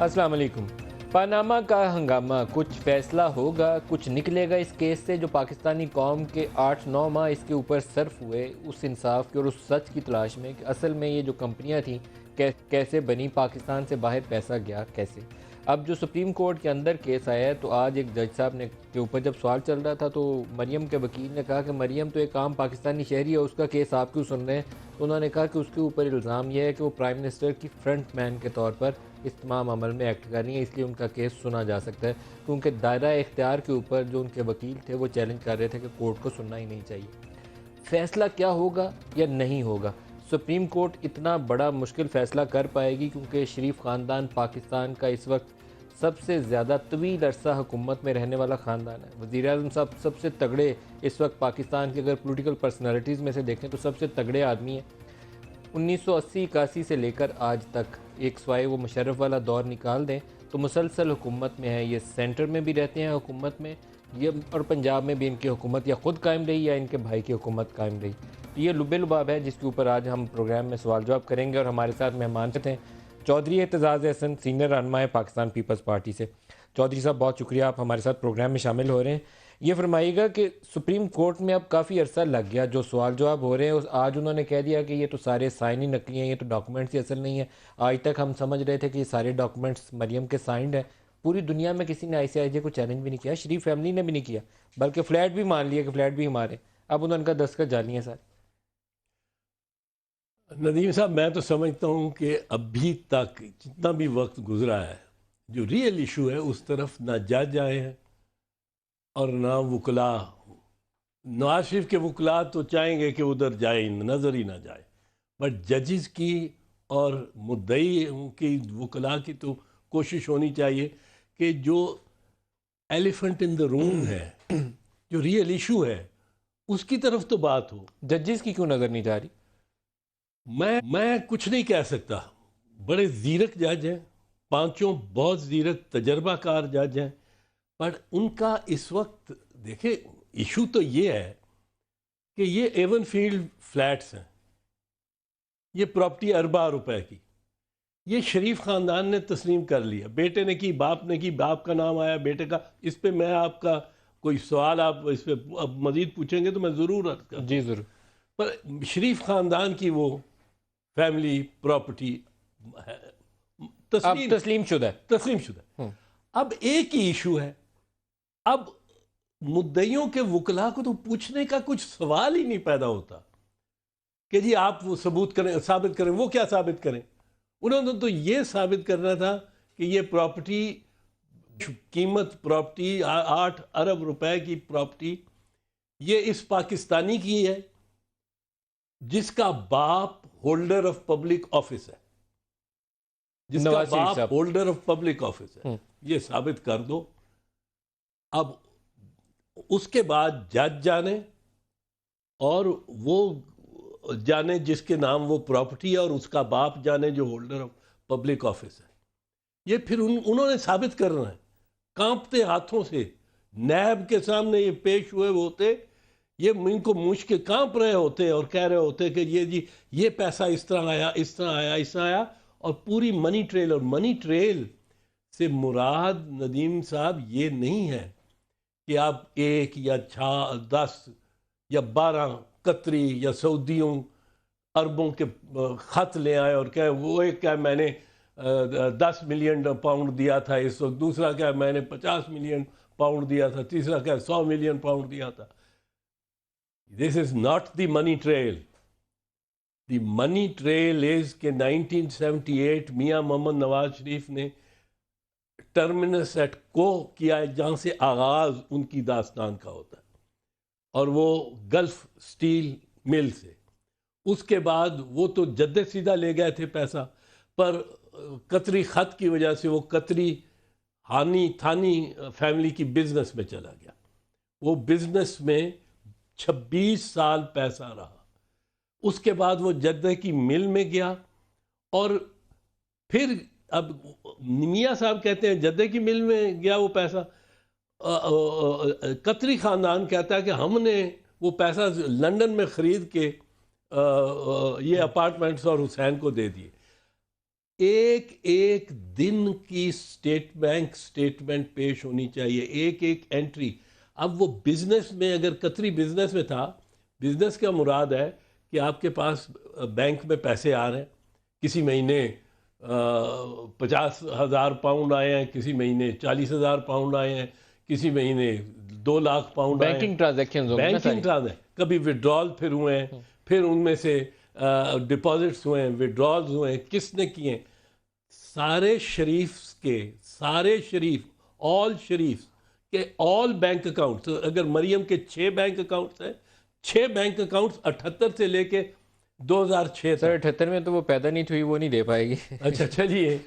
السلام علیکم۔ پاناما کا ہنگامہ، کچھ فیصلہ ہوگا، کچھ نکلے گا اس کیس سے جو پاکستانی قوم کے 8-9 ماہ اس کے اوپر صرف ہوئے اس انصاف کی اور اس سچ کی تلاش میں کہ اصل میں یہ جو کمپنیاں تھیں کیسے بنی، پاکستان سے باہر پیسہ گیا کیسے۔ اب جو سپریم کورٹ کے اندر کیس آیا ہے تو آج ایک جج صاحب نے کے اوپر جب سوال چل رہا تھا تو مریم کے وکیل نے کہا کہ مریم تو ایک عام پاکستانی شہری ہے، اس کا کیس آپ کیوں سن رہے ہیں؟ تو انہوں نے کہا کہ اس کے اوپر الزام یہ ہے کہ وہ پرائم منسٹر کی فرنٹ مین کے طور پر اس تمام عمل میں ایکٹ کر رہی ہیں، اس لیے ان کا کیس سنا جا سکتا ہے، کیونکہ دائرہ اختیار کے اوپر جو ان کے وکیل تھے وہ چیلنج کر رہے تھے کہ کورٹ کو سننا ہی نہیں چاہیے۔ فیصلہ کیا ہوگا یا نہیں ہوگا؟ سپریم کورٹ اتنا بڑا مشکل فیصلہ کر پائے گی کیونکہ شریف خاندان پاکستان کا اس وقت سب سے زیادہ طویل عرصہ حکومت میں رہنے والا خاندان ہے۔ وزیر اعظم صاحب سب سے تگڑے اس وقت پاکستان کے اگر پولیٹیکل پرسنالٹیز میں سے دیکھیں تو سب سے تگڑے آدمی ہیں۔ 1980-81 سے لے کر آج تک ایک سوائے وہ مشرف والا دور نکال دیں تو مسلسل حکومت میں ہے، یہ سینٹر میں بھی رہتے ہیں حکومت میں، یہ اور پنجاب میں بھی ان کی حکومت یا خود قائم رہی یا ان کے بھائی کی حکومت قائم رہی۔ تو یہ لب لباب ہے جس کے اوپر آج ہم پروگرام میں سوال جواب کریں گے، اور ہمارے ساتھ مہمان ہیں چودھری اعتزاز احسن، سینئر رہنما ہے پاکستان پیپلز پارٹی سے۔ چودھری صاحب بہت شکریہ، آپ ہمارے ساتھ پروگرام میں شامل ہو رہے ہیں۔ یہ فرمائیے گا کہ سپریم کورٹ میں اب کافی عرصہ لگ گیا، جو سوال جواب ہو رہے ہیں آج انہوں نے کہہ دیا کہ یہ تو سارے سائن ہی نکلی ہیں، یہ تو ڈاکومنٹس ہی اصل نہیں ہیں۔ آج تک ہم سمجھ رہے تھے کہ یہ سارے ڈاکومنٹس مریم کے سائنڈ ہیں، پوری دنیا میں کسی نے ICIJ کو چیلنج بھی نہیں کیا، شریف فیملی نے بھی نہیں کیا، بلکہ فلیٹ بھی مان لیا کہ فلیٹ بھی ہمارے، اب انہوں نے کہا دستخط جعلی ہیں سارے۔ ندیم صاحب، میں تو سمجھتا ہوں کہ ابھی تک جتنا بھی وقت گزرا ہے جو ریئل ایشو ہے اس طرف نہ جج آئے ہیں اور نہ وکلا۔ نواز شریف کے وکلا تو چاہیں گے کہ ادھر جائے، نظر ہی نہ جائے، بٹ ججز کی اور مدعی کی وکلا کی تو کوشش ہونی چاہیے کہ جو ایلیفنٹ ان دا روم ہے، جو ریئل ایشو ہے، اس کی طرف تو بات ہو۔ ججز کی کیوں نظر نہیں جا رہی؟ میں کچھ نہیں کہہ سکتا، بڑے زیرک جج ہیں، پانچوں بہت زیرک تجربہ کار جج ہیں، پر ان کا اس وقت دیکھیں ایشو تو یہ ہے کہ یہ ایون فیلڈ فلیٹس ہیں، یہ پراپرٹی ارباں روپے کی، یہ شریف خاندان نے تسلیم کر لیا، بیٹے نے کی، باپ نے کی، باپ کا نام آیا بیٹے کا۔ اس پہ میں آپ کا کوئی سوال آپ اس پہ اب مزید پوچھیں گے تو میں ضرور عرض کروں۔ جی ضرور۔ پر شریف خاندان کی وہ فیملی پراپرٹی تسلیم شدہ ہے۔ اب ایک ہی ایشو ہے، اب مدعیوں کے وکلا کو تو پوچھنے کا کچھ سوال ہی نہیں پیدا ہوتا کہ جی آپ وہ ثبوت کریں، ثابت کریں۔ وہ کیا ثابت کریں؟ انہوں نے تو یہ ثابت کرنا تھا کہ یہ پراپرٹی قیمت، پراپرٹی 8 ارب روپے کی پراپرٹی یہ اس پاکستانی کی ہے جس کا باپ ہولڈر آف پبلک آفس ہے، جس کا باپ ہولڈر آف پبلک آفس ہے، یہ ثابت کر دو۔ اب اس کے بعد جج جانے اور وہ جانے جس کے نام وہ پراپرٹی ہے، اور اس کا باپ جانے جو ہولڈر آف پبلک آفس ہے، یہ پھر انہوں نے ثابت کرنا ہے کانپتے ہاتھوں سے، نیب کے سامنے یہ پیش ہوئے ہوتے، یہ ان کو مجھ کے کانپ رہے ہوتے اور کہہ رہے ہوتے کہ یہ جی یہ پیسہ اس طرح آیا، اس طرح آیا، اس طرح آیا، اور پوری منی ٹریل۔ اور منی ٹریل سے مراد ندیم صاحب یہ نہیں ہے کہ آپ 1 یا 10 یا 12 قطری یا سعودیوں اربوں کے خط لے آئے اور کہ وہ ایک کہ میں نے 10 ملین پاؤنڈ دیا تھا اس وقت، دوسرا کہ میں نے 50 ملین پاؤنڈ دیا تھا، تیسرا کہ 100 ملین پاؤنڈ دیا تھا۔ This is not the money trail. The money trail is کہ 1978 میاں محمد نواز شریف نے ٹرمنس ایٹ کو کیا ہے، جہاں سے آغاز ان کی داستان کا ہوتا ہے، اور وہ گلف سٹیل مل سے۔ اس کے بعد وہ تو جدے سیدھا لے گئے تھے پیسہ، پر قطری خط کی وجہ سے وہ قطری ہانی تھانی فیملی کی بزنس میں چلا گیا، وہ بزنس میں 26 سال پیسہ رہا۔ اس کے بعد وہ جدہ کی مل میں گیا، اور پھر اب میاں صاحب کہتے ہیں جدہ کی مل میں گیا وہ پیسہ، قطری خاندان کہتا ہے کہ ہم نے وہ پیسہ لندن میں خرید کے یہ اپارٹمنٹس اور حسین کو دے دیے۔ ایک ایک دن کی بینک اسٹیٹمنٹ پیش ہونی چاہیے, ایک ایک انٹری. اب وہ بزنس میں, اگر قطری بزنس میں تھا, بزنس کا مراد ہے کہ آپ کے پاس بینک میں پیسے آ رہے ہیں, کسی مہینے 50,000 پاؤنڈ آئے ہیں, کسی مہینے 40,000 پاؤنڈ آئے ہیں, کسی مہینے 2 لاکھ پاؤنڈ آئے ہیں. بینکنگ ٹرانزیکشن بینکنگ ٹرانزیکشن, کبھی وڈرال پھر ہوئے ہیں, پھر ان میں سے ڈپازٹس ہوئے ہیں, وڈرالز ہوئے ہیں, کس نے کیے ہیں. سارے شریف آل شریف کے آل بینک اکاؤنٹس, اگر مریم کے 6 بینک اکاؤنٹس ہیں, 6 بینک اکاؤنٹس 78 سے لے کے 2006 سر تک. 78 میں تو وہ پیدا نہیں ہوئی, وہ نہیں دے پائے گی. اچھا چلیے,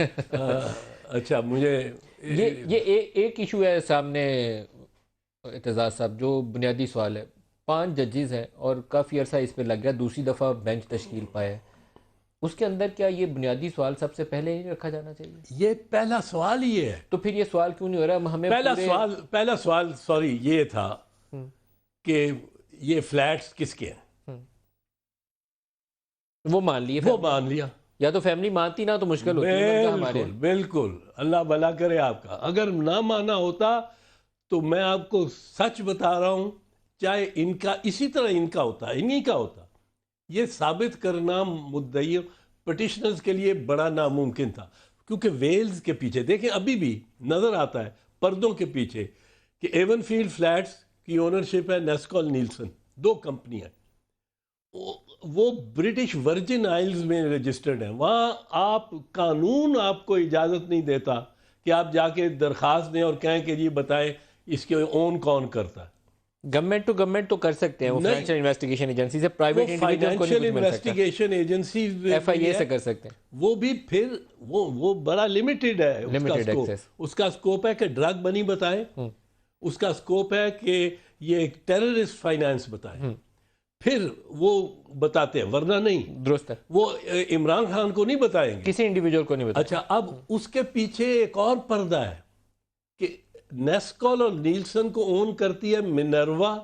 اچھا مجھے یہ ایک ایشو ہے سامنے اعتزاز صاحب, جو بنیادی سوال ہے. 5 ججز ہیں اور کافی عرصہ اس پہ لگ گیا, دوسری دفعہ بینچ تشکیل پایا ہے. اس کے اندر کیا یہ بنیادی سوال سب سے پہلے نہیں رکھا جانا چاہیے؟ یہ پہلا سوال یہ ہے. تو پھر یہ سوال کیوں نہیں ہو رہا؟ ہمیں پہلا سوال سوری یہ تھا کہ یہ فلیٹس کس کے ہیں, وہ مان لیا, یا تو فیملی مانتی نہ تو مشکل ہوتی. بالکل اللہ بھلا کرے آپ کا. اگر نہ مانا ہوتا تو میں آپ کو سچ بتا رہا ہوں, چاہے ان کا اسی طرح ان کا ہوتا, انہی کا ہوتا, یہ ثابت کرنا مدعی پٹیشنرز کے لیے بڑا ناممکن تھا. کیونکہ ویلز کے پیچھے دیکھیں ابھی بھی نظر آتا ہے پردوں کے پیچھے کہ ایون فیلڈ فلیٹس کی اونرشپ ہے نیسکول نیلسن, 2 کمپنی ہیں, وہ برٹش ورجن آئلز میں رجسٹرڈ ہیں. وہاں آپ قانون آپ کو اجازت نہیں دیتا کہ آپ جا کے درخواست دیں اور کہیں کہ جی بتائیں اس کے اون کون کرتا ہے. گورنمنٹ ٹو گورنمنٹ تو کر سکتے ہیں, وہ فائنینشیل انویسٹیگیشن ایجنسی سے, پرائیویٹ انڈیویجول کو نہیں کچھ مل سکتا. انویسٹیگیشن ایجنسی FIA سے کر سکتے ہیں, وہ بھی پھر وہ بڑا لمیٹڈ ہے. اس کا سکوپ ہے کہ ڈرگ منی بتائیں, اس کا سکوپ ہے کہ یہ ٹیررسٹ فائنانس بتائیں, پھر وہ بتاتے ہیں, ورنہ نہیں. درست ہے, وہ عمران خان کو نہیں بتائیں گے, کسی انڈیویجول کو نہیں بتائیں. اچھا, اب اس کے پیچھے ایک اور پردہ ہے کہ نیسکول اور نیلسن کو اون کرتی ہے منروا.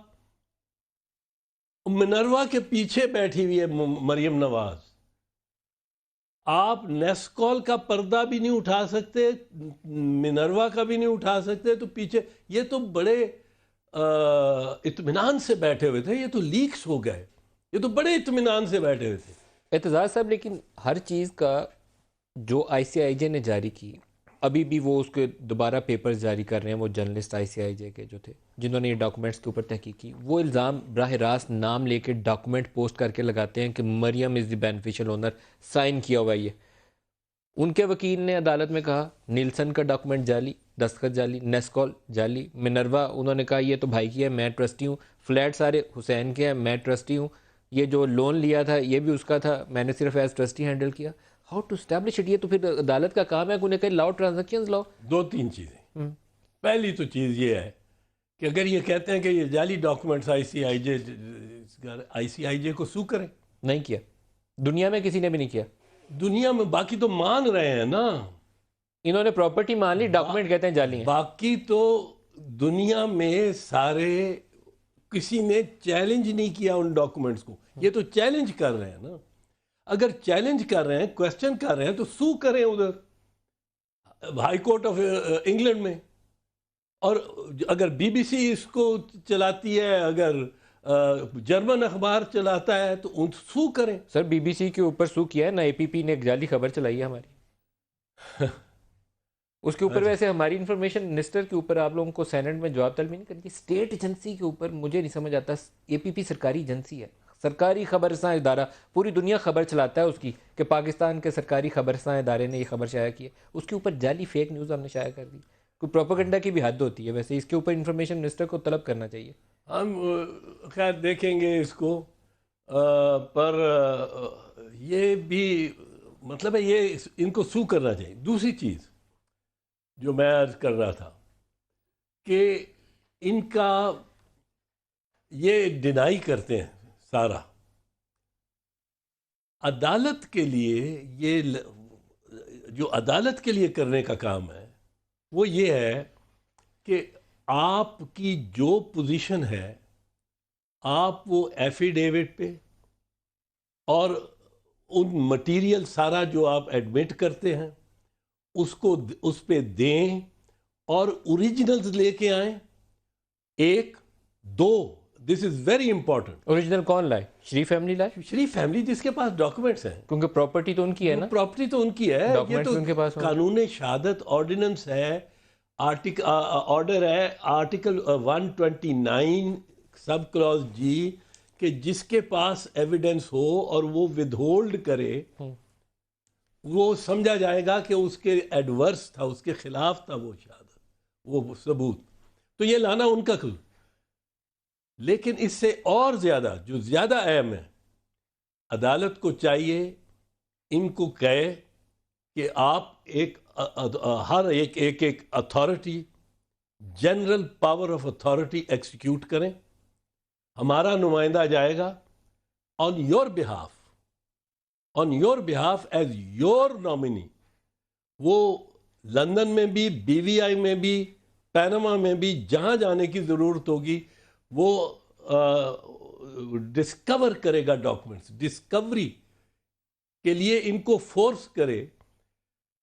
منروا کے پیچھے بیٹھی ہوئی ہے مریم نواز. آپ نیسکول کا پردہ بھی نہیں اٹھا سکتے, منروا کا بھی نہیں اٹھا سکتے, تو پیچھے یہ تو بڑے اطمینان سے بیٹھے ہوئے تھے. یہ تو لیکس ہو گئے, یہ تو بڑے اطمینان سے بیٹھے ہوئے تھے. اعتزاز صاحب, لیکن ہر چیز کا جو ICIJ نے جاری کی, ابھی بھی وہ اس کے دوبارہ پیپرز جاری کر رہے ہیں, وہ جرنلسٹ ICIJ کے جو تھے جنہوں نے یہ ڈاکومنٹس کے اوپر تحقیق کی, وہ الزام براہ راست نام لے کے ڈاکومنٹ پوسٹ کر کے لگاتے ہیں کہ مریم is the beneficial owner, sign کیا ہوا ہے. ان کے وکیل نے عدالت میں کہا نیلسن کا ڈاکومنٹ جعلی, دستخط جعلی, نیسکول جعلی, منروا انہوں نے کہا یہ تو بھائی کی ہے, میں ٹرسٹی ہوں, فلیٹ سارے حسین کے ہیں, میں ٹرسٹی ہوں, یہ جو لون لیا تھا یہ بھی اس کا تھا, میں نے صرف ایز ٹرسٹی ہینڈل کیا. How to establish it? یہ تو پھر عدالت کا کام ہے کہ انہیں کہیں لاؤ ٹرانزیکشنز لاؤ. 2-3 چیزیں. پہلی تو چیز یہ ہے کہ اگر یہ کہتے ہیں کہ یہ جعلی ڈاکومنٹس ICIJ کو سو کریں. نہیں کیا, دنیا میں کسی نے بھی نہیں کیا. دنیا میں باقی تو مان رہے ہیں نا, انہوں نے پراپرٹی مان لی, ڈاکومنٹ کہتے ہیں جعلی ہیں. باقی تو دنیا میں سارے کسی نے چیلنج نہیں کیا ان ڈاکومنٹس کو. یہ تو چیلنج کر رہے ہیں نا. اگر چیلنج کر رہے ہیں, کویسچن کر رہے ہیں, تو سو کریں ادھر ہائی کورٹ آف انگلینڈ میں. اور اگر BBC اس کو چلاتی ہے, اگر جرمن اخبار چلاتا ہے, تو ان سو کریں. سر BBC کے اوپر سو کیا ہے نا, APP نے ایک جعلی خبر چلائی ہے ہماری. اس کے اوپر ویسے ہماری انفارمیشن منسٹر کے اوپر آپ لوگوں کو سینٹ میں جواب طلبی نہیں کرتی. اسٹیٹ ایجنسی کے اوپر مجھے نہیں سمجھ آتا. APP سرکاری ایجنسی ہے, سرکاری خبر رساں ادارہ, پوری دنیا خبر چلاتا ہے اس کی کہ پاکستان کے سرکاری خبر رساں ادارے نے یہ خبر شائع کی ہے. اس کے اوپر جعلی فیک نیوز ہم نے شائع کر دی. کوئی پروپیگنڈا کی بھی حد ہوتی ہے. ویسے اس کے اوپر انفارمیشن منسٹر کو طلب کرنا چاہیے. ہم خیر دیکھیں گے اس کو, پر یہ بھی مطلب ہے یہ ان کو سو کرنا چاہیے. دوسری چیز جو میں عرض کر رہا تھا کہ ان کا یہ ڈینائی کرتے ہیں سارا. عدالت کے لیے یہ جو عدالت کے لیے کرنے کا کام ہے وہ یہ ہے کہ آپ کی جو پوزیشن ہے آپ وہ ایفیڈیوٹ پہ اور ان مٹیریل سارا جو آپ ایڈمٹ کرتے ہیں اس پہ دیں اور اوریجنلز لے کے آئیں. ایک دو، دس از ویری امپورٹنٹ. اوریجنل کون لائے؟ شریف فیملی لائے؟ شریف فیملی جس کے پاس ڈاکومنٹس ہیں، کیونکہ پراپرٹی تو ان کی ہے نا. پراپرٹی تو ان کی ہے. یہ ڈاکومنٹس تو ان کے پاس قانون شہادت آرڈیننس ہے، آرڈر ہے آرٹیکل 129 سب کلاس جی، کہ جس کے پاس ایویڈنس ہو اور وہ ود ہولڈ کرے وہ سمجھا جائے گا کہ اس کے ایڈورس تھا، اس کے خلاف تھا وہ شہادت، وہ ثبوت. تو یہ لانا ان کا قصور. لیکن اس سے اور زیادہ جو زیادہ اہم ہے، عدالت کو چاہیے ان کو کہے کہ آپ ہر ایک authority, general power of authority execute کریں. ہمارا نمائندہ جائے گا on your behalf as your nominee. وہ لندن میں بھی، بی وی آئی میں بھی، پینما میں بھی، جہاں جانے کی ضرورت ہوگی وہ ڈسکور کرے گا ڈاکومنٹس. ڈسکوری کے لیے ان کو فورس کرے.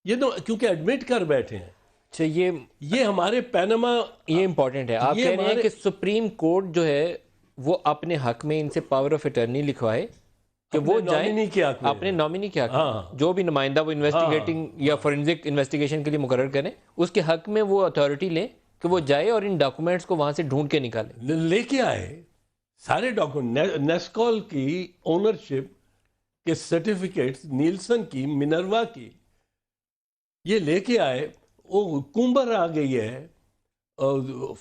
یہ تو کیونکہ ایڈمٹ کر بیٹھے ہیں. اچھا، یہ ہمارے پینما، یہ امپورٹنٹ ہے. آپ کہہ رہے ہیں کہ سپریم کورٹ جو ہے وہ اپنے حق میں ان سے پاور آف اٹرنی لکھوائے کہ وہ جائیں اپنے نامنی کے حق میں، جو بھی نمائندہ وہ انویسٹیگیٹنگ یا فورنزک انویسٹیگیشن کے لیے مقرر کریں، اس کے حق میں وہ اتھارٹی لیں کہ وہ جائے اور ان ڈاکومنٹس کو وہاں سے ڈھونڈ کے نکالے. لے کے آئے سارے ڈاکومنٹ. نیسکول کی اونرشپ کے سرٹیفکیٹس، نیلسن کی، منروا کی، یہ لے کے آئے. وہ کومبر آ گئی ہے،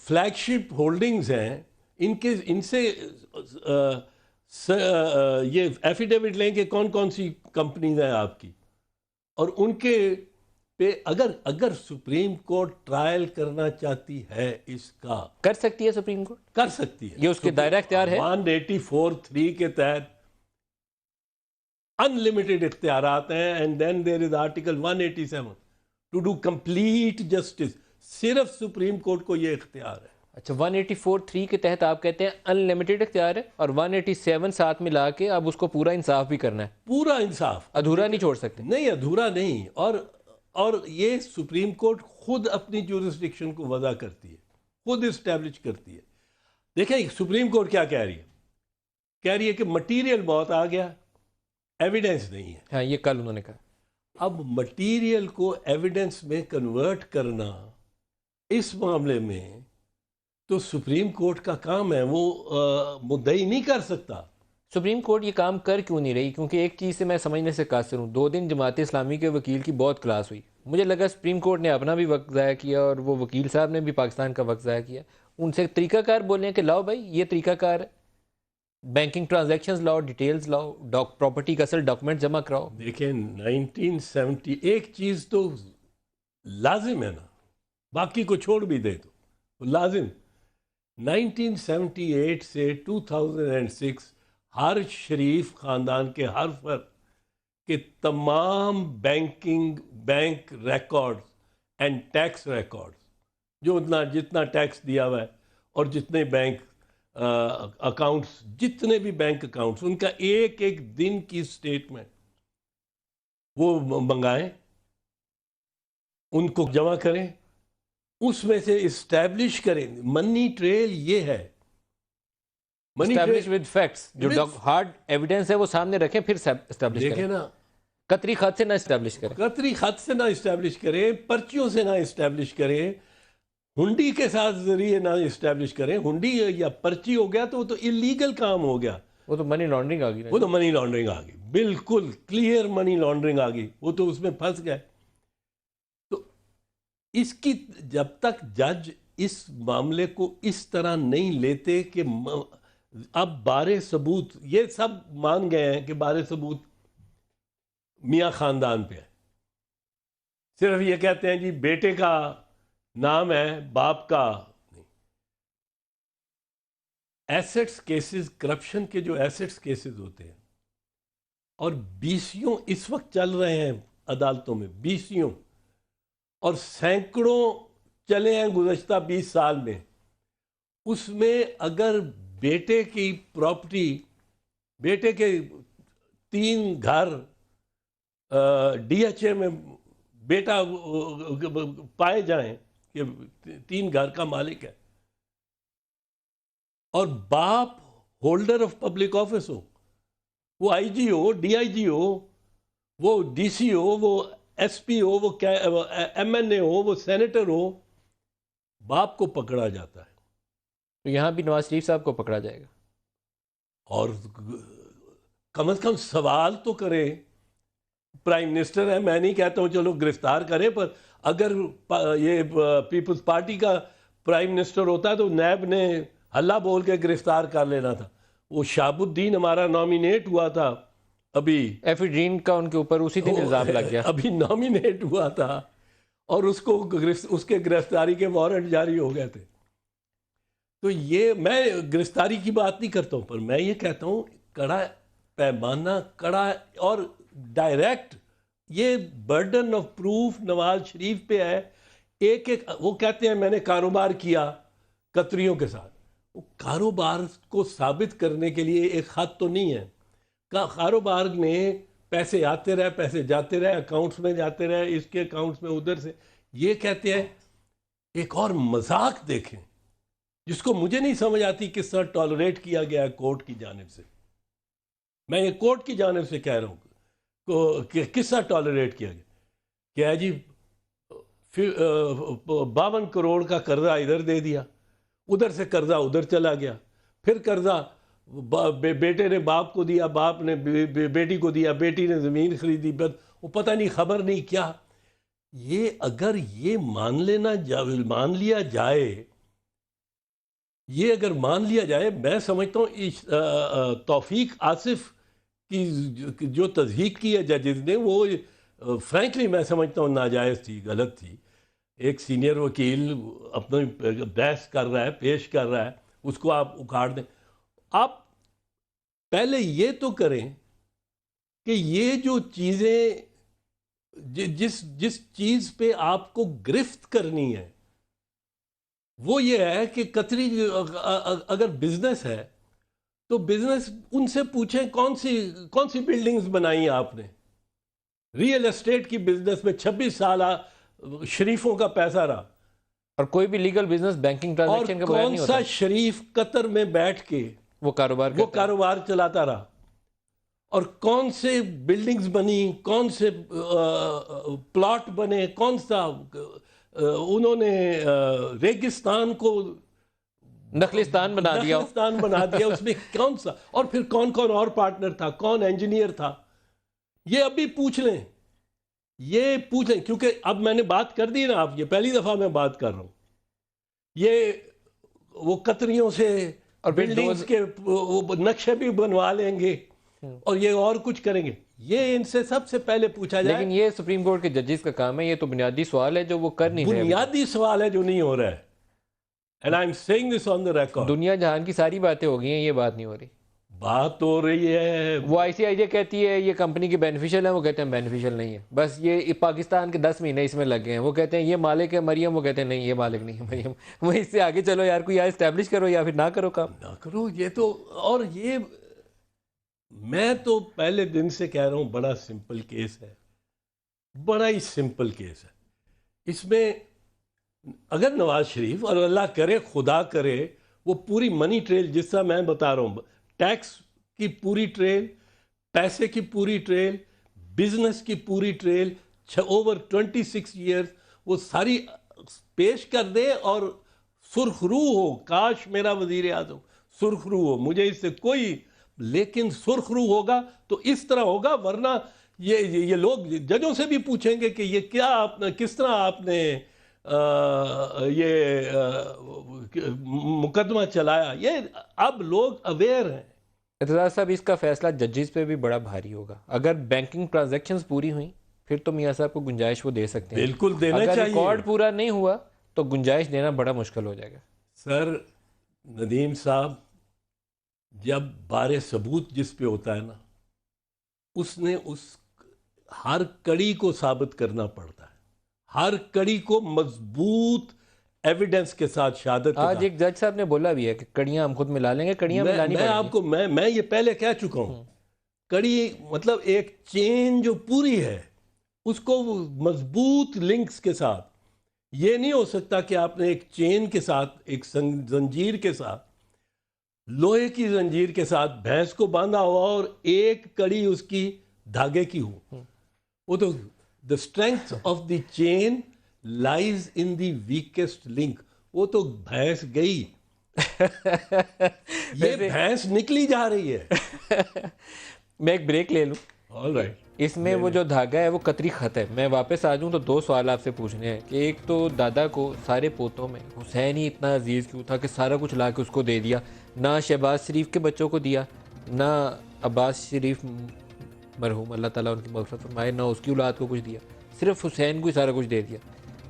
فلیگ شپ ہولڈنگز ہیں ان سے یہ ایفیڈیوٹ لیں کہ کون کون سی کمپنیز ہیں آپ کی، اور ان کے پہ اگر سپریم کورٹ ٹرائل کرنا چاہتی ہے اس کا، کر سکتی ہے سپریم کورٹ، کر سکتی ہے. یہ اس کے دائرہ اختیار ہے. 184(3) کے تحت انلمیٹڈ اختیارات ہیں. And then there is article 187 to do complete justice. صرف سپریم کورٹ کو یہ اختیار ہے. اچھا، 184(3) کے تحت آپ کہتے ہیں انلمیٹڈ اختیار ہے، اور 187 ساتھ ملا کے اب اس کو پورا انصاف بھی کرنا ہے. پورا انصاف، ادھورا نہیں چھوڑ سکتے. نہیں، ادھورا نہیں. اور یہ سپریم کورٹ خود اپنی جورسڈکشن کو وضع کرتی ہے، خود اسٹیبلش کرتی ہے. دیکھیں سپریم کورٹ کیا کہہ رہی ہے کہ مٹیریل بہت آ گیا، ایویڈنس نہیں ہے. ہاں، یہ کل انہوں نے کہا. اب مٹیریل کو ایویڈنس میں کنورٹ کرنا اس معاملے میں تو سپریم کورٹ کا کام ہے، وہ مدعی نہیں کر سکتا. سپریم کورٹ یہ کام کر کیوں نہیں رہی؟ کیونکہ ایک چیز سے میں سمجھنے سے قاصر ہوں. 2 دن جماعت اسلامی کے وکیل کی بہت کلاس ہوئی. مجھے لگا سپریم کورٹ نے اپنا بھی وقت ضائع کیا اور وہ وکیل صاحب نے بھی پاکستان کا وقت ضائع کیا. ان سے طریقہ کار بولیں کہ لاؤ بھائی یہ طریقہ کار ہے، بینکنگ ٹرانزیکشنز لاؤ، ڈیٹیلز لاؤ، پراپرٹی کا اصل ڈاکومنٹ جمع کراؤ. دیکھیں 1970 ایک چیز تو لازم ہے نا، باقی کو چھوڑ بھی دے تو لازم. 1978 سے 2006 ہر شریف خاندان کے ہر فرد کے تمام bank record and tax record, جو جتنا ٹیکس دیا ہوا ہے اور جتنے بینک اکاؤنٹس، جتنے بھی بینک اکاؤنٹس، ان کا ایک دن کی سٹیٹمنٹ وہ منگائیں، ان کو جمع کریں، اس میں سے اسٹیبلش کریں. منی ٹریل یہ ہے، اسٹیبلش ود فیکٹس، جو ہارڈ ایویڈنس ہے وہ سامنے رکھیں، پھر اسٹیبلش کریں. دیکھیں نا، قطری خط سے نہ اسٹیبلش کریں، قطری خط سے نہ اسٹیبلش کریں، پرچیوں سے نہ اسٹیبلش کریں، ہنڈی کے ساتھ ذریعے نہ اسٹیبلش کریں. ہنڈی یا پرچی ہو گیا تو وہ تو اللیگل کام ہو گیا، وہ تو منی لانڈرنگ آ گئی. وہ تو منی لانڈرنگ آ گئی، بالکل کلیئر منی لانڈرنگ آ گئی، وہ تو اس میں پھنس گئے. تو اس کی جب تک جج اس معاملے کو اس طرح نہیں لیتے کہ اب بارے ثبوت، یہ سب مان گئے ہیں کہ بارے ثبوت میاں خاندان پہ ہے، صرف یہ کہتے ہیں جی بیٹے کا نام ہے، باپ کا نہیں. ایسٹس کیسز، کرپشن کے جو ایسٹس کیسز ہوتے ہیں، اور بیسیوں اس وقت چل رہے ہیں عدالتوں میں، بیسیوں، اور سینکڑوں چلے ہیں گزشتہ 20 سال میں. اس میں اگر بیٹے کی پراپرٹی، بیٹے کے 3 گھر ڈی ایچ اے میں بیٹا پائے جائیں کہ 3 گھر کا مالک ہے اور باپ ہولڈر آف پبلک آفس ہو، وہ آئی جی ہو، ڈی آئی جی ہو، وہ ڈی سی ہو، وہ ایس پی ہو، وہ ایم این اے ہو، وہ سینیٹر ہو، باپ کو پکڑا جاتا ہے. تو یہاں بھی نواز شریف صاحب کو پکڑا جائے گا. اور کم از کم سوال تو کریں. پرائم منسٹر ہے، میں نہیں کہتا ہوں چلو گرفتار کرے، پر اگر یہ پیپلز پارٹی کا پرائم منسٹر ہوتا تو نیب نے ہلا بول کے گرفتار کر لینا تھا. وہ شہاب الدین ہمارا نامینیٹ ہوا تھا، ابھی ایفیڈرین کا ان کے اوپر اسی دن الزام لگ گیا. ابھی نامینیٹ ہوا تھا اور اس کے گرفتاری کے وارنٹ جاری ہو گئے تھے. تو یہ میں گرفتاری کی بات نہیں کرتا ہوں، پر میں یہ کہتا ہوں کڑا پیمانہ، کڑا اور ڈائریکٹ یہ burden of proof Nawaz Sharif پہ ہے. ایک وہ کہتے ہیں میں نے کاروبار کیا قطریوں کے ساتھ. وہ کاروبار کو ثابت کرنے کے لیے ایک خط تو نہیں ہے. کاروبار میں پیسے آتے رہے، پیسے جاتے رہے، اکاؤنٹس میں جاتے رہے، اس کے اکاؤنٹس میں ادھر سے. یہ کہتے ہیں ایک اور مذاق دیکھیں جس کو مجھے نہیں سمجھ آتی کس طرح ٹالریٹ کیا گیا ہے کورٹ کی جانب سے. میں یہ کورٹ کی جانب سے کہہ رہا ہوں کہ کس طرح ٹالریٹ کیا گیا. کیا جی 52 کروڑ کا قرضہ ادھر دے دیا، ادھر سے قرضہ ادھر چلا گیا، پھر قرضہ بیٹے نے باپ کو دیا، باپ نے بیٹی کو دیا، بیٹی نے زمین خریدی، وہ پتہ نہیں خبر نہیں کیا. یہ اگر یہ مان لیا جائے، یہ اگر مان لیا جائے، میں سمجھتا ہوں توفیق آصف کی جو تصدیق کی ہے ججز نے، وہ فرینکلی میں سمجھتا ہوں ناجائز تھی، غلط تھی. ایک سینئر وکیل اپنی بحث کر رہا ہے، پیش کر رہا ہے، اس کو آپ اکھاڑ دیں. آپ پہلے یہ تو کریں کہ یہ جو چیزیں جس چیز پہ آپ کو گرفت کرنی ہے وہ یہ ہے کہ قطری اگر بزنس ہے تو بزنس ان سے پوچھیں کون سی بلڈنگز بنائی آپ نے. ریئل اسٹیٹ کی بزنس میں 26 سالہ شریفوں کا پیسہ رہا، اور کوئی بھی لیگل بزنس بینکنگ ٹرانزیکشن کے بغیر نہیں ہوتا. کون سا شریف قطر میں بیٹھ کے وہ کاروبار چلاتا رہا، اور کون سے بلڈنگز بنی، کون سے پلاٹ بنے، کون سا انہوں نے ریگستان کو نخلستان بنا دیا اس میں کون سا، اور پھر کون اور پارٹنر تھا، کون انجینئر تھا. یہ ابھی پوچھ لیں، کیونکہ اب میں نے بات کر دی نا، آپ یہ پہلی دفعہ میں بات کر رہا ہوں. یہ وہ قطریوں سے اور بلڈنگز کے نقشے بھی بنوا لیں گے اور یہ اور کچھ کریں گے. یہ ان سے سب سے پہلے پوچھا جائے. لیکن یہ سپریم کورٹ کے ججز کا کام ہے، یہ تو بنیادی سوال ہے جو وہ کر نہیں رہے. بنیادی سوال ہے جو نہیں ہو رہا ہے. And I'm saying this on the record. دنیا جہان کی ساری باتیں ہو گئی ہیں، یہ بات نہیں ہو رہی. بات ہو رہی ہے. وہ آئی سی آئی جے کہتی ہے یہ کمپنی کی بینیفیشل ہے، وہ کہتے ہیں بینیفیشل نہیں ہے. بس یہ پاکستان کے 10 مہینے اس میں لگ گئے ہیں. وہ کہتے ہیں یہ مالک ہے مریم، وہ کہتے ہیں نہیں یہ مالک نہیں ہے مریم. وہ اس سے آگے چلو یار، کوئی یا اسٹیبلش کرو یا پھر نہ کرو کام. نہ کرو. یہ تو، اور یہ میں تو پہلے دن سے کہہ رہا ہوں بڑا سمپل کیس ہے، بڑا ہی سمپل کیس ہے. اس میں اگر نواز شریف، اور اللہ کرے خدا کرے، وہ پوری منی ٹریل جس طرح میں بتا رہا ہوں، ٹیکس کی پوری ٹریل، پیسے کی پوری ٹریل، بزنس کی پوری ٹریل، اوور 26 ایئرز، وہ ساری پیش کر دے اور سرخ روح ہو. کاش میرا وزیر اعظم سرخ روح ہو، مجھے اس سے کوئی، لیکن سرخ روح ہوگا تو اس طرح ہوگا. ورنہ یہ لوگ ججوں سے بھی پوچھیں گے کہ یہ کیا آپ نے، کس طرح آپ نے یہ مقدمہ چلایا. یہ اب لوگ اویئر ہیں. اعتزاز صاحب، اس کا فیصلہ ججز پہ بھی بڑا بھاری ہوگا. اگر بینکنگ ٹرانزیکشنز پوری ہوئیں پھر تو میاں صاحب کو گنجائش وہ دے سکتے ہیں. بالکل دینا اگر چاہیے. ریکارڈ پورا نہیں ہوا تو گنجائش دینا بڑا مشکل ہو جائے گا. سر ندیم صاحب، جب بارے ثبوت جس پہ ہوتا ہے نا، اس نے ہر کڑی کو ثابت کرنا پڑتا ہے، ہر کڑی کو مضبوط ایویڈنس کے ساتھ شہادت. آج ایک جج صاحب نے بولا بھی ہے کہ کڑیاں ہم خود ملا لیں گے. کڑیاں ملانی میں آپ کو میں یہ پہلے کہہ چکا ہوں. کڑی مطلب ایک چین جو پوری ہے اس کو مضبوط لنکس کے ساتھ، یہ نہیں ہو سکتا کہ آپ نے ایک چین کے ساتھ، ایک زنجیر کے ساتھ، لوہے کی زنجیر کے ساتھ بھینس کو باندھا ہوا اور ایک کڑی اس کی دھاگے کی ہو. وہ تو the strength of the chain lies in the weakest link. وہ تو بھینس گئی، یہ بھینس نکلی جا رہی ہے. میں ایک بریک لے لوں. All right. اس میں وہ جو دھاگا ہے وہ قطری خط ہے. میں واپس آ جاؤں تو 2 سوال آپ سے پوچھنے ہیں کہ ایک تو دادا کو سارے پوتوں میں حسین ہی اتنا عزیز کیوں تھا کہ سارا کچھ لا کے اس کو دے دیا؟ نہ شہباز شریف کے بچوں کو دیا، نہ عباس شریف مرحوم اللہ تعالیٰ ان کی مغفرت فرمائے، نہ اس کی اولاد کو کچھ دیا، صرف حسین کو ہی سارا کچھ دے دیا.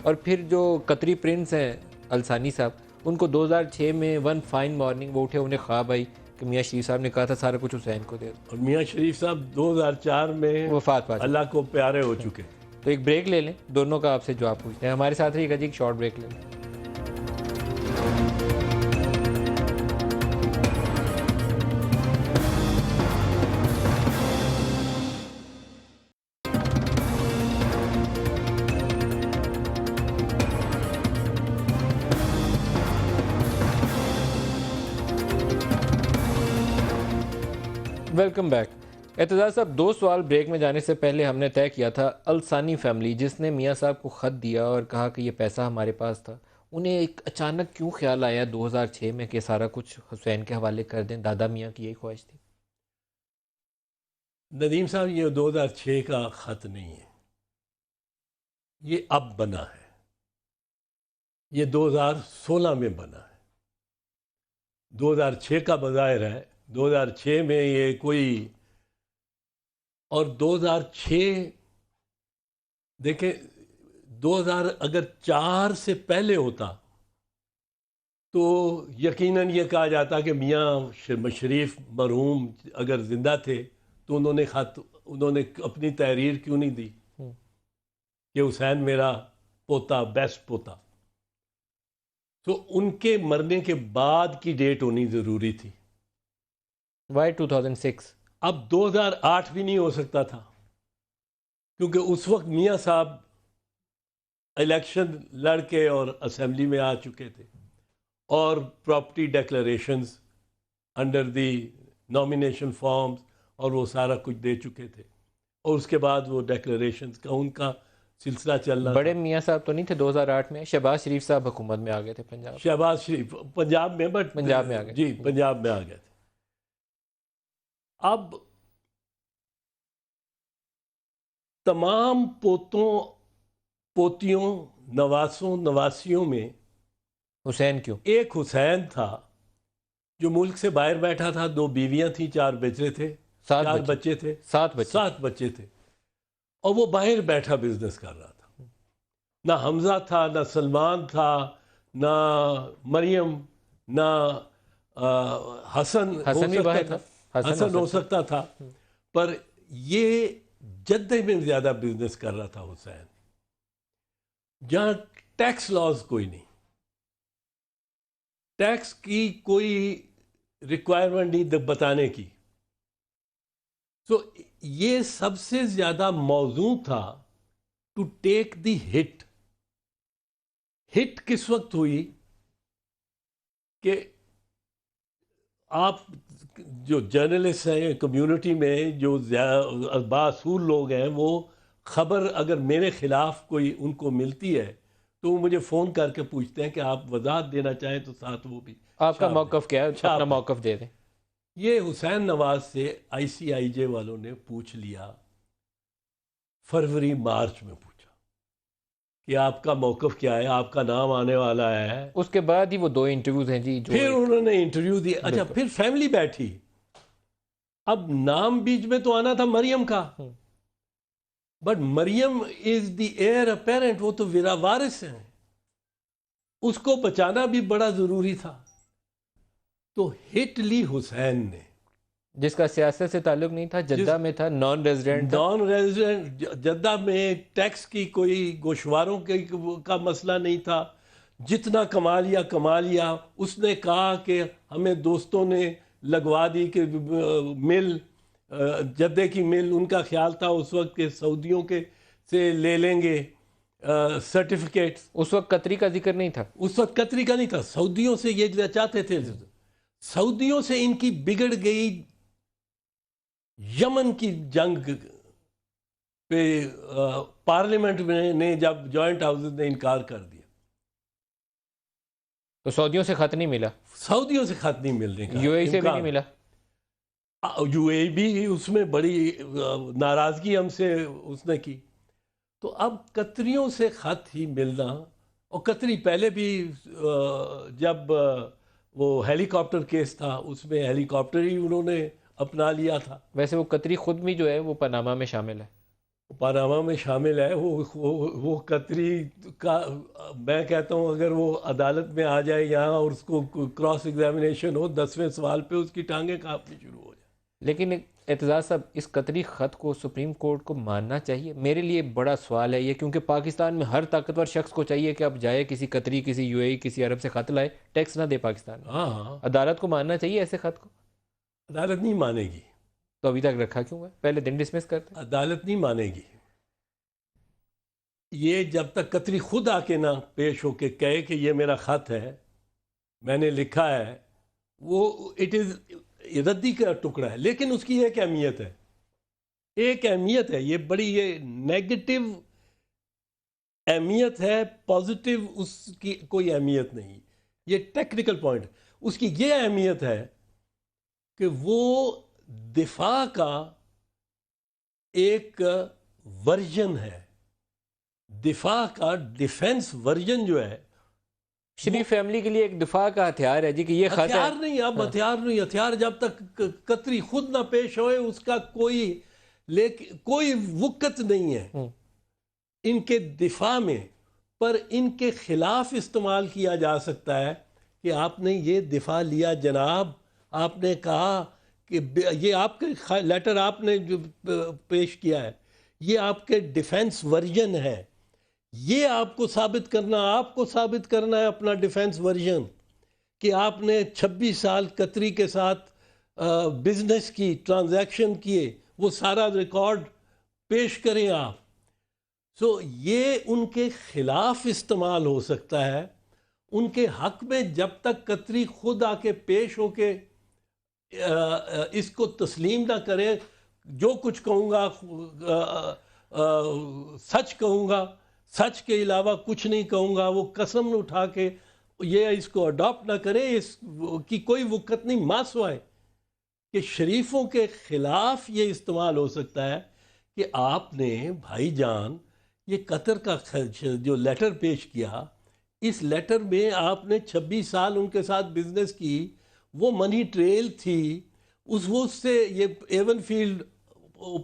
اور پھر جو قطری پرنس ہیں الثانی صاحب، ان کو 2006 میں ون فائن مارننگ وہ اٹھے، انہیں خواب آئی کہ میاں شریف صاحب نے کہا تھا سارا کچھ حسین کو دے دو. اور میاں شریف صاحب 2004 میں وفات پا چکے. اللہ کو پیارے ہو چکے. تو ایک بریک لے لیں، دونوں کا آپ سے جواب پوچھتے ہیں. ہمارے ساتھ رہیے گا جی، ایک شارٹ بریک لے لیں. Welcome back. اعتزاز صاحب، 2 سوال بریک میں جانے سے پہلے ہم نے طے کیا تھا الثانی فیملی جس نے میاں صاحب کو خط دیا اور کہا کہ یہ پیسہ ہمارے پاس تھا، انہیں ایک اچانک کیوں خیال آیا 2006 میں کہ سارا کچھ حسین کے حوالے کر دیں؟ دادا میاں کی یہی خواہش تھی. ندیم صاحب، یہ 2006 کا خط نہیں ہے، یہ اب بنا ہے، یہ 2016 میں بنا ہے. 2006 کا بظاہر ہے، 2006 میں یہ کوئی، اور 2006 دیکھیں 2000 اگر 4 سے پہلے ہوتا تو یقیناً یہ کہا جاتا کہ میاں شریف مرحوم اگر زندہ تھے تو انہوں نے اپنی تحریر کیوں نہیں دی کہ حسین میرا پوتا، بیسٹ پوتا. تو ان کے مرنے کے بعد کی ڈیٹ ہونی ضروری تھی. وائی 2006؟ اب 2008 بھی نہیں ہو سکتا تھا کیونکہ اس وقت میاں صاحب الیکشن لڑ کے اور اسمبلی میں آ چکے تھے اور property declarations under the nomination forms اور وہ سارا کچھ دے چکے تھے، اور اس کے بعد وہ ڈیکلریشنز کا ان کا سلسلہ چل رہا. بڑے میاں صاحب تو نہیں تھے 2008 میں؟ شہباز شریف صاحب حکومت میں آ گئے تھے پنجاب. شہباز شریف پنجاب میں، بٹ پنجاب میں آ گئے. جی پنجاب میں آ گئے تھے. اب تمام پوتوں، پوتیوں، نواسوں، نواسیوں میں حسین کیوں؟ ایک حسین تھا جو ملک سے باہر بیٹھا تھا. 2 بیویاں تھیں، 4 بچے تھے، 4 بچے تھے، 7 بچے تھے، اور وہ باہر بیٹھا بزنس کر رہا تھا. نہ حمزہ تھا، نہ سلمان تھا، نہ مریم، نہ حسن بھی باہر تھا. حسن ہو سکتا تھا، پر یہ جدے میں زیادہ بزنس کر رہا تھا حسین. جہاں ٹیکس لاز کوئی نہیں، ٹیکس کی کوئی ریکوائرمنٹ نہیں بتانے کی. سو یہ سب سے زیادہ موزوں تھا ٹو ٹیک دی ہٹ. ہٹ کس وقت ہوئی کہ آپ جو جرنلسٹ ہیں کمیونٹی میں، جو بااصول لوگ ہیں، وہ خبر اگر میرے خلاف کوئی ان کو ملتی ہے تو وہ مجھے فون کر کے پوچھتے ہیں کہ آپ وضاحت دینا چاہیں تو ساتھ وہ بھی آپ کا موقف کیا ہے؟ اپنا موقف دے دیں. یہ حسین نواز سے ICIJ والوں نے پوچھ لیا، فروری مارچ میں پوچھا کہ آپ کا موقف کیا ہے، آپ کا نام آنے والا ہے. اس کے بعد ہی وہ 2 انٹرویوز ہیں جی، پھر انہوں نے انٹرویو دیا. اچھا، پھر فیملی بیٹھی. اب نام بیچ میں تو آنا تھا مریم کا، but Maryam is the heir apparent, وہ تو وارث ہیں، اس کو بچانا بھی بڑا ضروری تھا. تو ہٹ لی حسین نے، جس کا سیاست سے تعلق نہیں تھا، جدہ میں تھا، نان ریزیڈنٹ، جدہ میں ٹیکس کی کوئی گوشواروں کا مسئلہ نہیں تھا. جتنا کما لیا. اس نے کہا کہ ہمیں دوستوں نے لگوا دی کہ مل جدے کی مل، ان کا خیال تھا اس وقت کہ سعودیوں کے سے لے لیں گے سرٹیفکیٹس. اس وقت قطری کا ذکر نہیں تھا. اس وقت قطری کا نہیں تھا، سعودیوں سے یہ چاہتے تھے. سعودیوں سے ان کی بگڑ گئی یمن کی جنگ پہ پارلیمنٹ نے جب جوائنٹ ہاؤسز نے انکار کر دیا. تو سعودیوں سے خط نہیں ملا، سعودیوں سے خط نہیں ملنے کا، یو اے سے بھی نہیں ملا. یو اے بھی اس میں بڑی ناراضگی ہم سے اس نے کی. تو اب قطریوں سے خط ہی ملنا، اور قطری پہلے بھی جب وہ ہیلی کاپٹر کیس تھا اس میں ہیلی کاپٹر ہی انہوں نے اپنا لیا تھا. ویسے وہ قطری خود بھی جو ہے وہ پاناما میں شامل ہے. پاناما میں شامل ہے. وہ قطری کا میں کہتا ہوں اگر وہ عدالت میں آ جائے یہاں اور اس کو کراس ایگزامینیشن ہو 10ویں سوال پہ اس کی ٹانگیں کانپنی شروع ہو جائیں. لیکن اعتزاز صاحب، اس قطری خط کو سپریم کورٹ کو ماننا چاہیے؟ میرے لیے بڑا سوال ہے یہ، کیونکہ پاکستان میں ہر طاقتور شخص کو چاہیے کہ اب جائے کسی قطری، کسی یو اے ای، کسی عرب سے خط لائے، ٹیکس نہ دے پاکستان میں. ہاں، عدالت کو ماننا چاہیے ایسے خط کو؟ عدالت نہیں مانے گی. تو ابھی تک رکھا کیوں ہے؟ پہلے دن ڈسمس کرتے. عدالت نہیں مانے گی. یہ جب تک قطری خود آ کے نہ پیش ہو کے کہے کہ یہ میرا خط ہے، میں نے لکھا ہے، وہ اٹ از ردی کا ٹکڑا ہے. لیکن اس کی ایک اہمیت ہے، ایک اہمیت ہے، یہ بڑی یہ نیگیٹو اہمیت ہے، پازیٹیو اس کی کوئی اہمیت نہیں. یہ ٹیکنیکل پوائنٹ. اس کی یہ اہمیت ہے کہ وہ دفاع کا ایک ورژن ہے. دفاع کا ڈیفنس ورژن جو ہے، شریف فیملی کے لیے ایک دفاع کا ہتھیار ہے جی کہ یہ خط ہے. ہتھیار نہیں، اب ہتھیار نہیں. ہتھیار جب تک قطری خود نہ پیش ہوئے اس کا کوئی وقت نہیں ہے ان کے دفاع میں. پر ان کے خلاف استعمال کیا جا سکتا ہے کہ آپ نے یہ دفاع لیا جناب، آپ نے کہا کہ یہ آپ کے لیٹر آپ نے جو پیش کیا ہے یہ آپ کے ڈیفنس ورژن ہے. یہ آپ کو ثابت کرنا ہے اپنا ڈیفنس ورژن کہ آپ نے 26 سال قطری کے ساتھ بزنس کی، ٹرانزیکشن کیے، وہ سارا ریکارڈ پیش کریں آپ. سو یہ ان کے خلاف استعمال ہو سکتا ہے. ان کے حق میں جب تک قطری خود آ کے پیش ہو کے اس کو تسلیم نہ کرے، جو کچھ کہوں گا سچ کہوں گا، سچ کے علاوہ کچھ نہیں کہوں گا، وہ قسم اٹھا کے یہ اس کو اڈاپٹ نہ کرے، اس کی کوئی وقت نہیں. ماں سوائے کہ شریفوں کے خلاف یہ استعمال ہو سکتا ہے کہ آپ نے بھائی جان یہ قطر کا جو لیٹر پیش کیا، اس لیٹر میں آپ نے 26 سال ان کے ساتھ بزنس کی، وہ منی ٹریل تھی، اس سے یہ ایون فیلڈ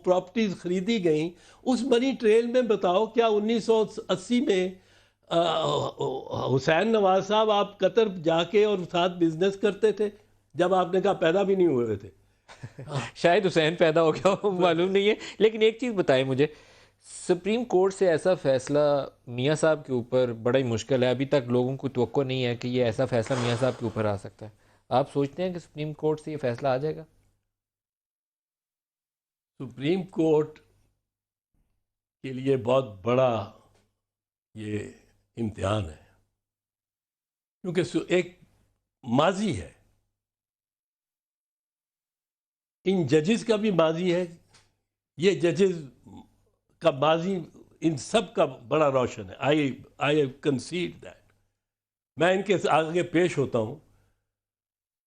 پراپرٹیز خریدی گئیں. اس منی ٹریل میں بتاؤ کیا 1980 میں حسین نواز صاحب آپ قطر جا کے اور ساتھ بزنس کرتے تھے جب آپ نے کہا پیدا بھی نہیں ہوئے تھے؟ شاید حسین پیدا ہو گیا ہو، معلوم نہیں ہے. لیکن ایک چیز بتائیں مجھے، سپریم کورٹ سے ایسا فیصلہ میاں صاحب کے اوپر بڑا ہی مشکل ہے. ابھی تک لوگوں کو توقع نہیں ہے کہ یہ ایسا فیصلہ میاں صاحب کے اوپر آ سکتا ہے. آپ سوچتے ہیں کہ سپریم کورٹ سے یہ فیصلہ آ جائے گا؟ سپریم کورٹ کے لیے بہت بڑا یہ امتحان ہے، کیونکہ ایک ماضی ہے، ان ججز کا بھی ماضی ہے. یہ ججز کا ماضی ان سب کا بڑا روشن ہے. آئی کنسیڈ دیٹ. میں ان کے آگے پیش ہوتا ہوں.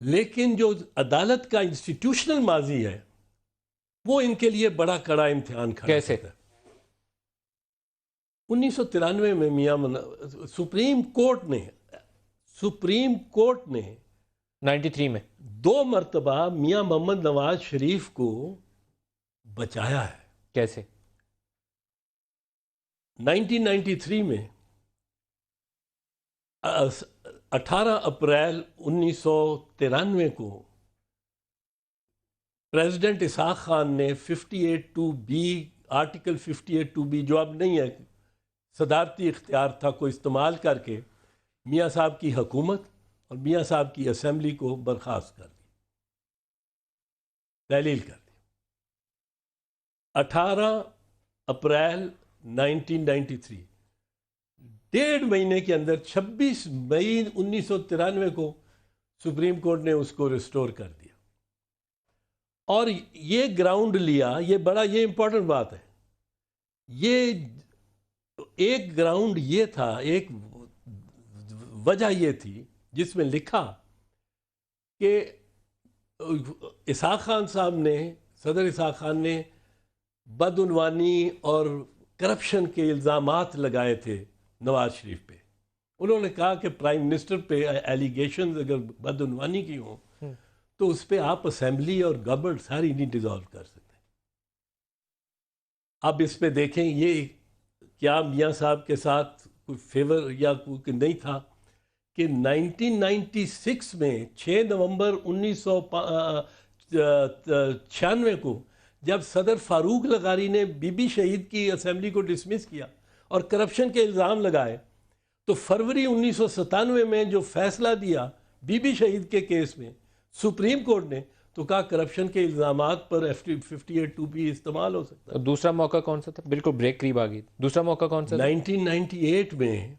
لیکن جو عدالت کا انسٹیٹیوشنل ماضی ہے وہ ان کے لیے بڑا کڑا امتحان کھڑا کرتا ہے. 1993 میں سپریم کورٹ نے 93 میں 2 مرتبہ میاں محمد نواز شریف کو بچایا ہے. کیسے؟ 1993 میں 18 اپریل 1993 کو پریزیڈنٹ اسحاق خان نے 58(2)B آرٹیکل 58(2)B جو اب نہیں ہے، صدارتی اختیار تھا، کو استعمال کر کے میاں صاحب کی حکومت اور میاں صاحب کی اسمبلی کو برخاست کر دی، تحلیل کر دی. 18 اپریل 1993، 1.5 مہینے کے اندر 26 مئی 1993 کو سپریم کورٹ نے اس کو ریسٹور کر دیا. اور یہ گراؤنڈ لیا، یہ امپورٹنٹ بات ہے. یہ ایک گراؤنڈ یہ تھا، ایک وجہ یہ تھی جس میں لکھا کہ اسحاق خان صاحب نے، صدر اسحاق خان نے بدعنوانی اور کرپشن کے الزامات لگائے تھے نواز شریف پہ. انہوں نے کہا کہ پرائم منسٹر پہ ایلیگیشنز اگر بدعنوانی کی ہوں تو اس پہ آپ اسمبلی اور گورنمنٹ ساری نہیں ڈیزالو کر سکتے. اب اس پہ دیکھیں یہ کیا میاں صاحب کے ساتھ کوئی فیور یا کوئی نہیں تھا کہ 1996 میں 6 نومبر 1996 کو جب صدر فاروق لغاری نے بی بی شہید کی اسمبلی کو ڈسمس کیا اور کرپشن کے الزام لگائے، تو فروری 1997 میں جو فیصلہ دیا بی بی شہید کے کیس میں سپریم کورٹ نے، تو کہا کرپشن کے الزامات پر FT58(2)B استعمال ہو سکتا ہے. دوسرا موقع کون سا تھا؟ بالکل بریک قریب آ گئی. دوسرا موقع کون سا تھا؟ 1998 میں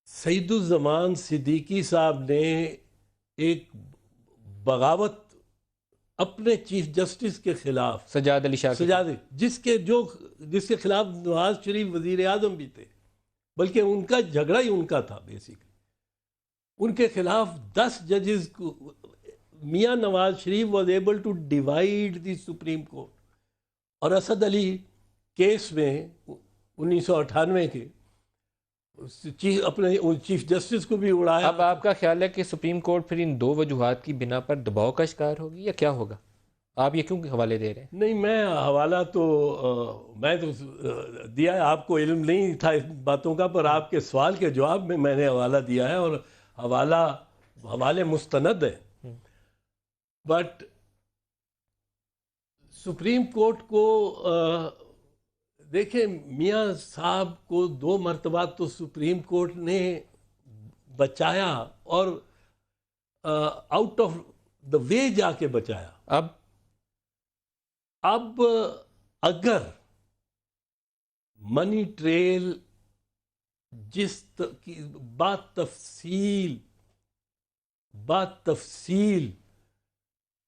سعید الزمان صدیقی صاحب نے ایک بغاوت اپنے چیف جسٹس کے خلاف، سجاد علی شاہ، جس کے خلاف نواز شریف وزیر اعظم بھی تھے، بلکہ ان کا جھگڑا ہی ان کا تھا بیسیکلی. ان کے خلاف 10 ججز کو Mian Nawaz Sharif was able to divide the supreme court. اور اسد علی کیس میں 1998 کے اپنے چیف جسٹس کو بھی اڑایا. اب آپ کا خیال ہے کہ سپریم کورٹ پھر ان 2 وجوہات کی بنا پر دباؤ کا شکار ہوگی یا کیا ہوگا؟ آپ یہ کیوں حوالے دے رہے ہیں؟ نہیں، میں حوالہ تو میں تو دیا ہے، آپ کو علم نہیں تھا اس باتوں کا، پر آپ کے سوال کے جواب میں نے حوالہ دیا ہے اور حوالے مستند ہیں. بٹ سپریم کورٹ کو دیکھیں، میاں صاحب کو 2 مرتبہ تو سپریم کورٹ نے بچایا اور آؤٹ آف دا وے جا کے بچایا. اب اگر منی ٹریل جس بات تفصیل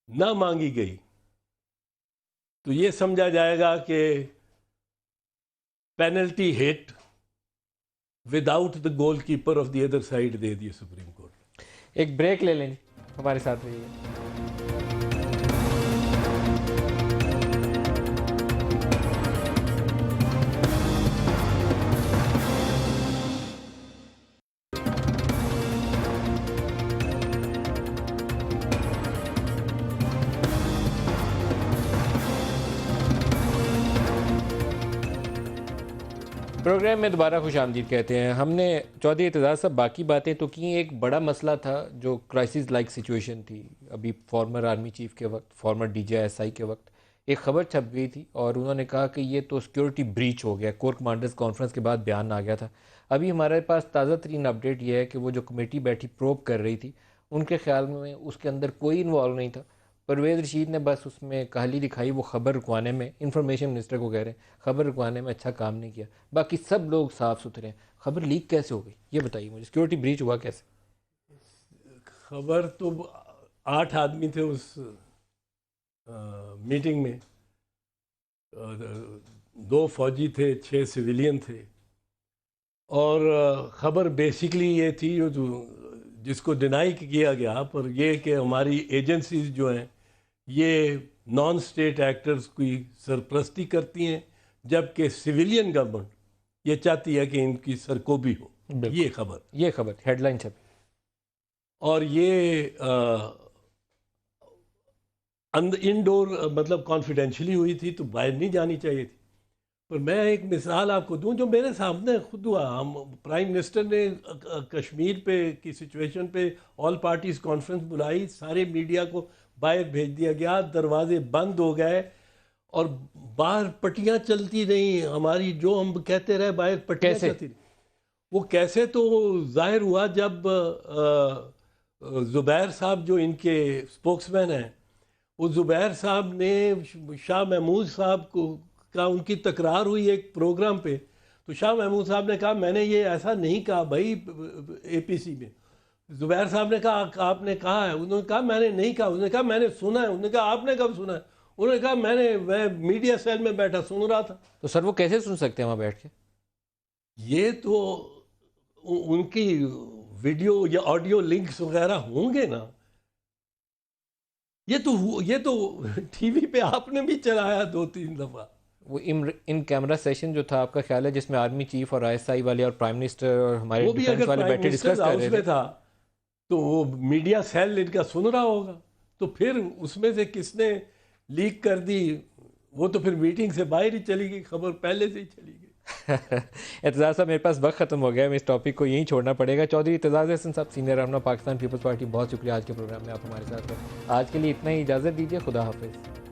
نہ مانگی گئی تو یہ سمجھا جائے گا کہ penalty hit without the goal keeper of the other side they the supreme court. ایک بریک لے لیں، ہمارے ساتھ رہیے. پروگرام میں دوبارہ خوش آمدید کہتے ہیں. ہم نے چودھری اعتزاز صاحب باقی باتیں تو کی، ایک بڑا مسئلہ تھا جو کرائسس لائک سچویشن تھی. ابھی فارمر آرمی چیف کے وقت، فارمر DGI کے وقت ایک خبر چھپ گئی تھی اور انہوں نے کہا کہ یہ تو سیکیورٹی بریچ ہو گیا. کور کمانڈرز کانفرنس کے بعد بیان آ گیا تھا. ابھی ہمارے پاس تازہ ترین اپڈیٹ یہ ہے کہ وہ جو کمیٹی بیٹھی پروب کر رہی تھی، ان کے خیال میں اس کے اندر کوئی انوالو نہیں تھا. پرویز رشید نے بس اس میں کاہلی دکھائی، وہ خبر رکوانے میں، انفارمیشن منسٹر کو کہہ رہے ہیں خبر رکوانے میں اچھا کام نہیں کیا. باقی سب لوگ صاف ستھرے ہیں. خبر لیک کیسے ہو گئی یہ بتائیے مجھے، سیکیورٹی بریچ ہوا کیسے؟ خبر تو 8 آدمی تھے اس میٹنگ میں، 2 فوجی تھے، 6 سویلین تھے. اور خبر بیسیکلی یہ تھی جو جس کو ڈینائی کیا گیا، پر یہ کہ ہماری ایجنسیز جو ہیں یہ نان اسٹیٹ ایکٹرز کی سرپرستی کرتی ہیں، جبکہ سویلین گورنمنٹ یہ چاہتی ہے کہ ان کی سرکوبی ہو. یہ خبر ہیڈ لائن چھپی. اور یہ انڈور مطلب کانفیڈینشلی ہوئی تھی تو باہر نہیں جانی چاہیے تھی. پر میں ایک مثال آپ کو دوں جو میرے سامنے خود ہوا. ہم پرائم منسٹر نے کشمیر پہ کی سچویشن پہ آل پارٹیز کانفرنس بلائی، سارے میڈیا کو باہر بھیج دیا گیا، دروازے بند ہو گئے اور باہر پٹیاں چلتی رہیں ہماری، جو ہم کہتے رہے باہر پٹیاں چلتی رہیں. وہ کیسے تو ظاہر ہوا جب زبیر صاحب جو ان کے اسپوکس مین ہیں، وہ زبیر صاحب نے شاہ محمود صاحب کو کا ان کی تکرار ہوئی ایک پروگرام پہ، تو شاہ محمود صاحب نے کہا میں نے یہ ایسا نہیں کہا بھائی اے پی سی میں. زبیر صاحب نے کہا آپ نے کہا ہے، انہوں نے کہا میں نے نہیں کہا، انہوں نے کہا میں نے سنا ہے، انہوں نے کہا آپ نے کب سنا ہے، انہوں نے کہا میں میڈیا سیل میں بیٹھا سن رہا تھا. تو سر وہ کیسے سن سکتے ہیں وہاں بیٹھ کے؟ یہ تو ان کی ویڈیو یا آڈیو لنکس وغیرہ ہوں گے نا. یہ تو ٹی وی پہ آپ نے بھی چلایا 2-3 دفعہ. وہ ان کیمرہ سیشن جو تھا آپ کا خیال ہے جس میں آرمی چیف اور آئی ایس آئی والے اور پرائم منسٹر اور ہمارے وہ بھی ڈیفنس اگر والے پرائم بیٹھے ڈسکس منسٹر کر ہاؤس رہے میں تھے تھا تو وہ میڈیا سیل ان کا سن رہا ہوگا، تو پھر اس میں سے کس نے لیک کر دی، وہ تو پھر میٹنگ سے باہر ہی چلی گئی، خبر پہلے سے ہی چلی گئی. اعتزاز صاحب میرے پاس وقت ختم ہو گیا، میں اس ٹاپک کو یہیں چھوڑنا پڑے گا. چودھری اعتزاز احسن صاحب، سینئر رہنما پاکستان پیپلز پارٹی، بہت شکریہ آج کے پروگرام میں آپ ہمارے ساتھ ہیں. آج کے لیے اتنا ہی، اجازت دیجیے، خدا حافظ.